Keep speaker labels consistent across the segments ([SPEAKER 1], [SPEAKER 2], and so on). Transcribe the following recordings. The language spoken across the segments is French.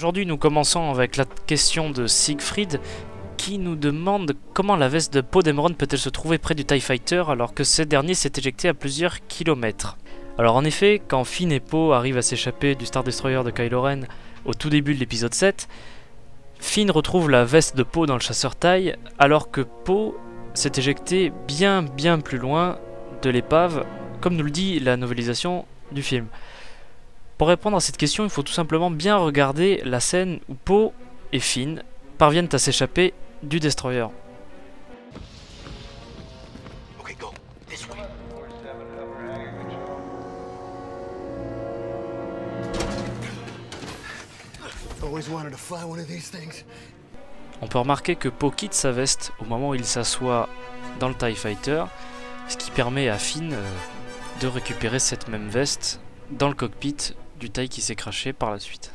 [SPEAKER 1] Aujourd'hui, nous commençons avec la question de Siegfried qui nous demande comment la veste de Poe Dameron peut-elle se trouver près du TIE Fighter alors que ce dernier s'est éjecté à plusieurs kilomètres. Alors en effet, quand Finn et Poe arrivent à s'échapper du Star Destroyer de Kylo Ren au tout début de l'épisode 7, Finn retrouve la veste de Poe dans le chasseur TIE alors que Poe s'est éjecté bien plus loin de l'épave, comme nous le dit la novélisation du film. Pour répondre à cette question, il faut tout simplement bien regarder la scène où Poe et Finn parviennent à s'échapper du Destroyer. On peut remarquer que Poe quitte sa veste au moment où il s'assoit dans le TIE Fighter, ce qui permet à Finn de récupérer cette même veste dans le cockpit du TIE qui s'est crashé par la suite.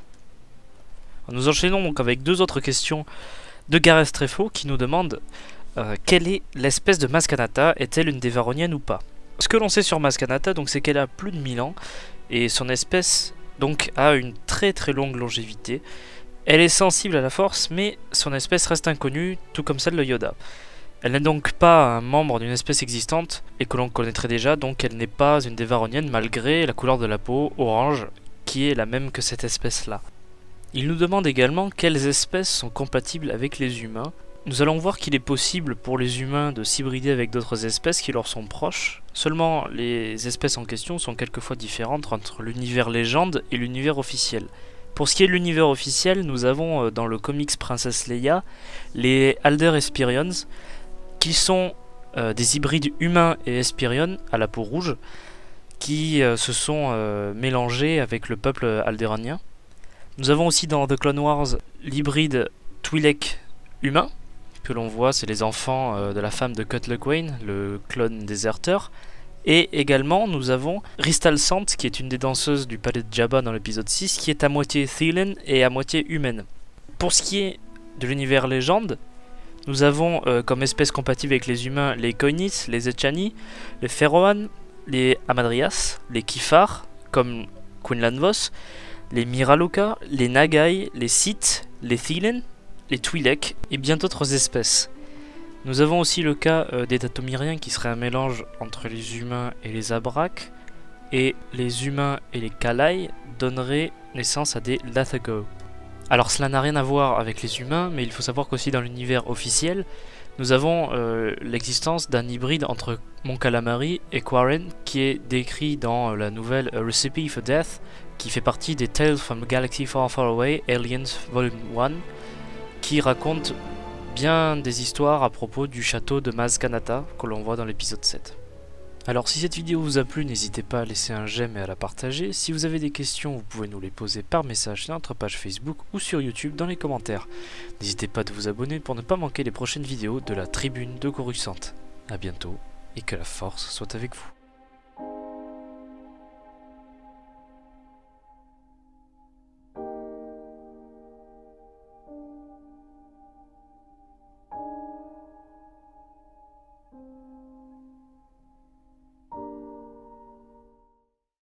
[SPEAKER 1] Nous enchaînons donc avec deux autres questions de Gareth Treffaut qui nous demande quelle est l'espèce de Maz Kanata, est-elle une dévaronienne ou pas? Ce que l'on sait sur Maz Kanata, c'est qu'elle a plus de 1000 ans et son espèce donc a une très longue longévité. Elle est sensible à la force, mais son espèce reste inconnue, tout comme celle de Yoda. Elle n'est donc pas un membre d'une espèce existante et que l'on connaîtrait déjà, donc elle n'est pas une dévaronienne malgré la couleur de la peau orange qui est la même que cette espèce-là. Il nous demande également quelles espèces sont compatibles avec les humains. Nous allons voir qu'il est possible pour les humains de s'hybrider avec d'autres espèces qui leur sont proches. Seulement, les espèces en question sont quelquefois différentes entre l'univers légende et l'univers officiel. Pour ce qui est de l'univers officiel, nous avons dans le comics Princesse Leia les Alder Esperions, qui sont des hybrides humains et Esperions à la peau rouge, qui se sont mélangés avec le peuple aldéranien. Nous avons aussi dans The Clone Wars l'hybride Twi'lek humain, que l'on voit, c'est les enfants de la femme de Cut Lawquane, le clone déserteur. Et également, nous avons Rystal Sant, qui est une des danseuses du palais de Jabba dans l'épisode 6, qui est à moitié Thelan et à moitié humaine. Pour ce qui est de l'univers légende, nous avons comme espèces compatibles avec les humains les Koinis, les Echani, les Feroan, les Amadrias, les Kifar, comme Quinlan Vos, les Miraloka, les Nagai, les Sith, les Thelan, les Twi'lek et bien d'autres espèces. Nous avons aussi le cas des Dathomiriens qui serait un mélange entre les humains et les Abraks, et les humains et les Kalai donneraient naissance à des Lathago. Alors cela n'a rien à voir avec les humains, mais il faut savoir qu'aussi dans l'univers officiel, nous avons l'existence d'un hybride entre Mon Calamari et Quarren qui est décrit dans la nouvelle A Recipe for Death, qui fait partie des Tales from a Galaxy Far Far Away, Aliens Volume 1, qui raconte bien des histoires à propos du château de Maz Kanata que l'on voit dans l'épisode 7. Alors si cette vidéo vous a plu, n'hésitez pas à laisser un j'aime et à la partager. Si vous avez des questions, vous pouvez nous les poser par message sur notre page Facebook ou sur YouTube dans les commentaires. N'hésitez pas à vous abonner pour ne pas manquer les prochaines vidéos de la Tribune de Coruscant. A bientôt et que la force soit avec vous.